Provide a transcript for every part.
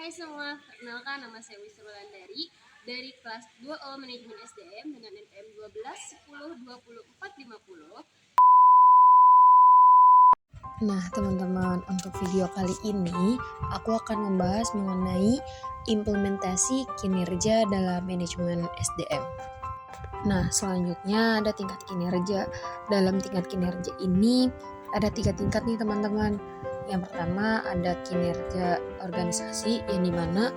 Hai semua, perkenalkan nama saya Wisnu Wulandari dari kelas 2O Manajemen SDM dengan NPM 12 10 24 50. Nah teman-teman, untuk video kali ini aku akan membahas mengenai implementasi kinerja dalam manajemen SDM. Nah selanjutnya ada tingkat kinerja. Dalam tingkat kinerja ini ada 3 tingkat nih teman-teman. Yang pertama ada kinerja organisasi, yang dimana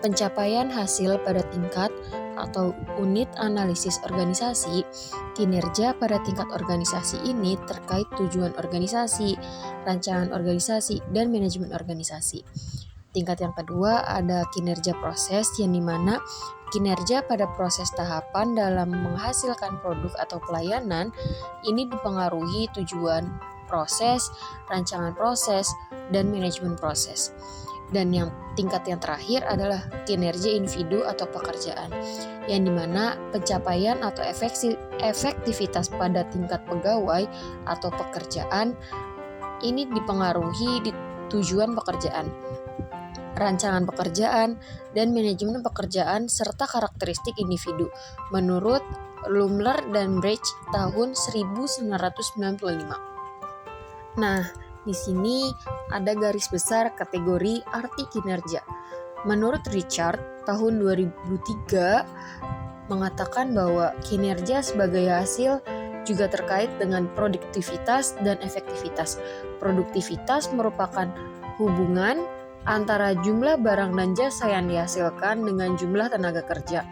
pencapaian hasil pada tingkat atau unit analisis organisasi. Kinerja pada tingkat organisasi ini terkait tujuan organisasi, rancangan organisasi, dan manajemen organisasi. Tingkat yang kedua ada kinerja proses, yang dimana kinerja pada proses tahapan dalam menghasilkan produk atau pelayanan ini dipengaruhi tujuan proses, rancangan proses, dan manajemen proses. Dan yang tingkat yang terakhir adalah kinerja individu atau pekerjaan, yang dimana pencapaian atau efektivitas pada tingkat pegawai atau pekerjaan ini dipengaruhi di tujuan pekerjaan, rancangan pekerjaan, dan manajemen pekerjaan serta karakteristik individu menurut Lumler dan Bridge tahun 1995. Nah, di sini ada garis besar kategori arti kinerja. Menurut Richard tahun 2003 mengatakan bahwa kinerja sebagai hasil juga terkait dengan produktivitas dan efektivitas. Produktivitas merupakan hubungan antara jumlah barang dan jasa yang dihasilkan dengan jumlah tenaga kerja,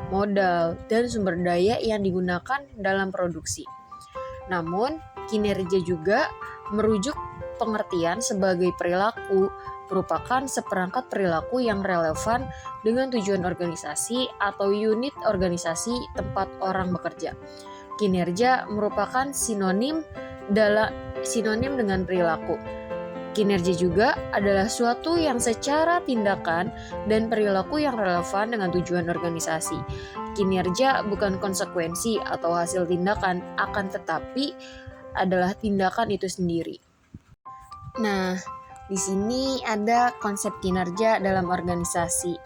modal, dan sumber daya yang digunakan dalam produksi. Namun, kinerja juga merujuk pengertian sebagai perilaku, merupakan seperangkat perilaku yang relevan dengan tujuan organisasi atau unit organisasi tempat orang bekerja. Kinerja merupakan sinonim dengan perilaku. Kinerja juga adalah suatu yang secara tindakan dan perilaku yang relevan dengan tujuan organisasi. Kinerja bukan konsekuensi atau hasil tindakan, akan tetapi adalah tindakan itu sendiri. Nah, di sini ada konsep kinerja dalam organisasi.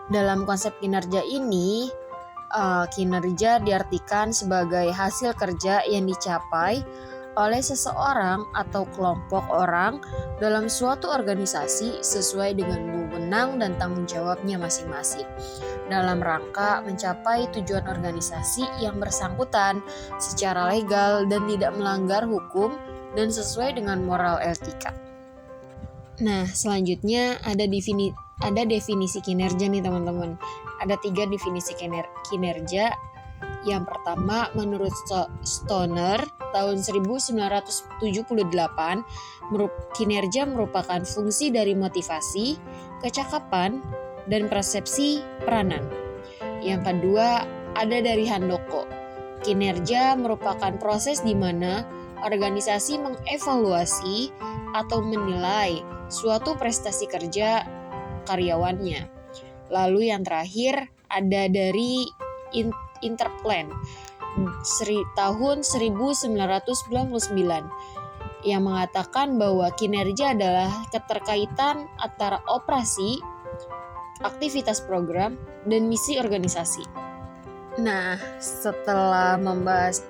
Dalam konsep kinerja ini, kinerja diartikan sebagai hasil kerja yang dicapai oleh seseorang atau kelompok orang dalam suatu organisasi sesuai dengan wewenang dan tanggung jawabnya masing-masing dalam rangka mencapai tujuan organisasi yang bersangkutan secara legal dan tidak melanggar hukum dan sesuai dengan moral etika. Nah, selanjutnya ada definisi kinerja nih teman-teman. Ada 3 definisi kinerja. Yang pertama, menurut Stoner tahun 1978, kinerja merupakan fungsi dari motivasi, kecakapan, dan persepsi peranan. Yang kedua, ada dari Handoko. Kinerja merupakan proses di mana organisasi mengevaluasi atau menilai suatu prestasi kerja karyawannya. Lalu yang terakhir ada dari Interplan tahun 1999 yang mengatakan bahwa kinerja adalah keterkaitan antara operasi, aktivitas program, dan misi organisasi. Nah, setelah membahas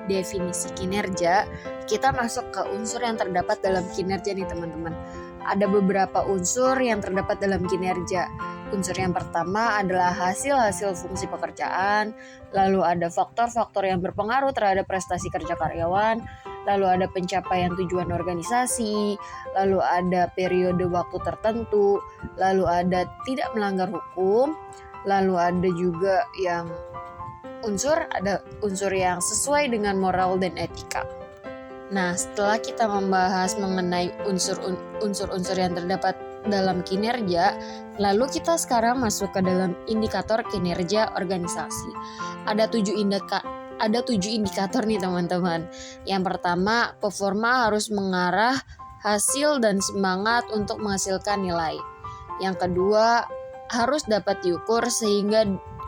definisi kinerja, kita masuk ke unsur yang terdapat dalam kinerja nih teman-teman. Ada beberapa unsur yang terdapat dalam kinerja. Unsur yang pertama adalah hasil-hasil fungsi pekerjaan, lalu ada faktor-faktor yang berpengaruh terhadap prestasi kerja karyawan, lalu ada pencapaian tujuan organisasi, lalu ada periode waktu tertentu, lalu ada tidak melanggar hukum, lalu ada juga yang ada unsur yang sesuai dengan moral dan etika. Nah, setelah kita membahas mengenai unsur-unsur yang terdapat dalam kinerja, lalu kita sekarang masuk ke dalam indikator kinerja organisasi. Ada 7 indikator nih teman-teman. Yang pertama, performa harus mengarah hasil dan semangat untuk menghasilkan nilai. Yang kedua, harus dapat diukur sehingga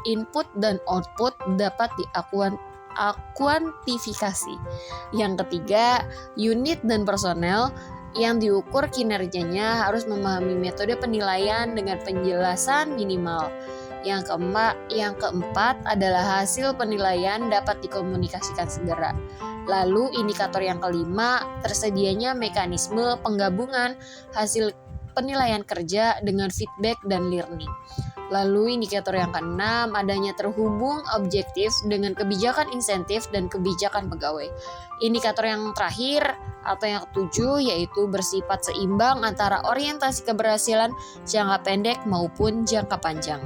input dan output dapat kuantifikasi. Yang ketiga, unit dan personel Yang diukur kinerjanya harus memahami metode penilaian dengan penjelasan minimal. Yang keempat adalah hasil penilaian dapat dikomunikasikan segera. Lalu indikator yang kelima, tersedianya mekanisme penggabungan hasil penilaian kerja dengan feedback dan learning. Lalu indikator yang keenam, adanya terhubung objektif dengan kebijakan insentif dan kebijakan pegawai. Indikator yang terakhir atau yang ketujuh yaitu bersifat seimbang antara orientasi keberhasilan jangka pendek maupun jangka panjang.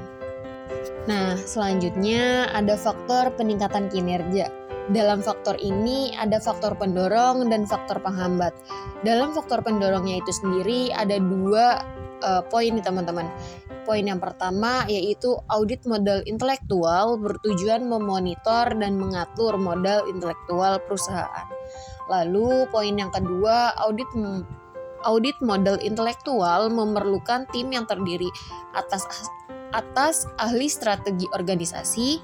Nah, selanjutnya ada faktor peningkatan kinerja. Dalam faktor ini ada faktor pendorong dan faktor penghambat. Dalam faktor pendorongnya itu sendiri ada dua poin nih teman-teman. Poin yang pertama yaitu audit modal intelektual bertujuan memonitor dan mengatur modal intelektual perusahaan. Lalu poin yang kedua, audit modal intelektual memerlukan tim yang terdiri atas ahli strategi organisasi,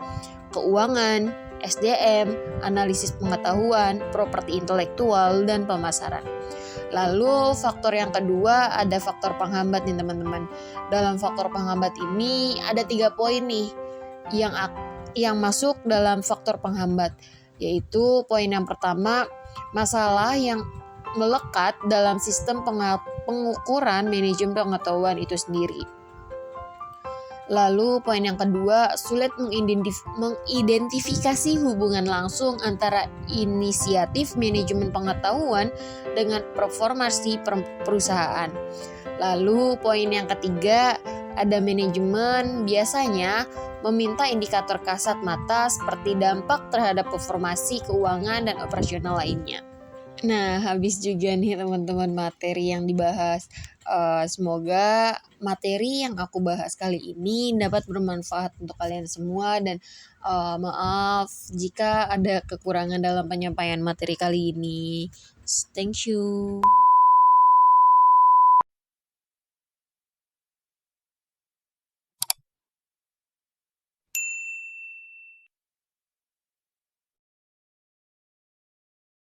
keuangan, SDM, analisis pengetahuan, properti intelektual, dan pemasaran. Lalu faktor yang kedua ada faktor penghambat nih teman-teman. Dalam faktor penghambat ini ada 3 poin nih yang masuk dalam faktor penghambat. Yaitu poin yang pertama, masalah yang melekat dalam sistem pengukuran manajemen pengetahuan itu sendiri. Lalu poin yang kedua, sulit mengidentifikasi hubungan langsung antara inisiatif manajemen pengetahuan dengan performasi perusahaan. Lalu poin yang ketiga, ada manajemen biasanya meminta indikator kasat mata seperti dampak terhadap performasi keuangan dan operasional lainnya. Nah, habis juga nih teman-teman materi yang dibahas. Semoga materi yang aku bahas kali ini dapat bermanfaat untuk kalian semua dan maaf jika ada kekurangan dalam penyampaian materi kali ini. Thank you.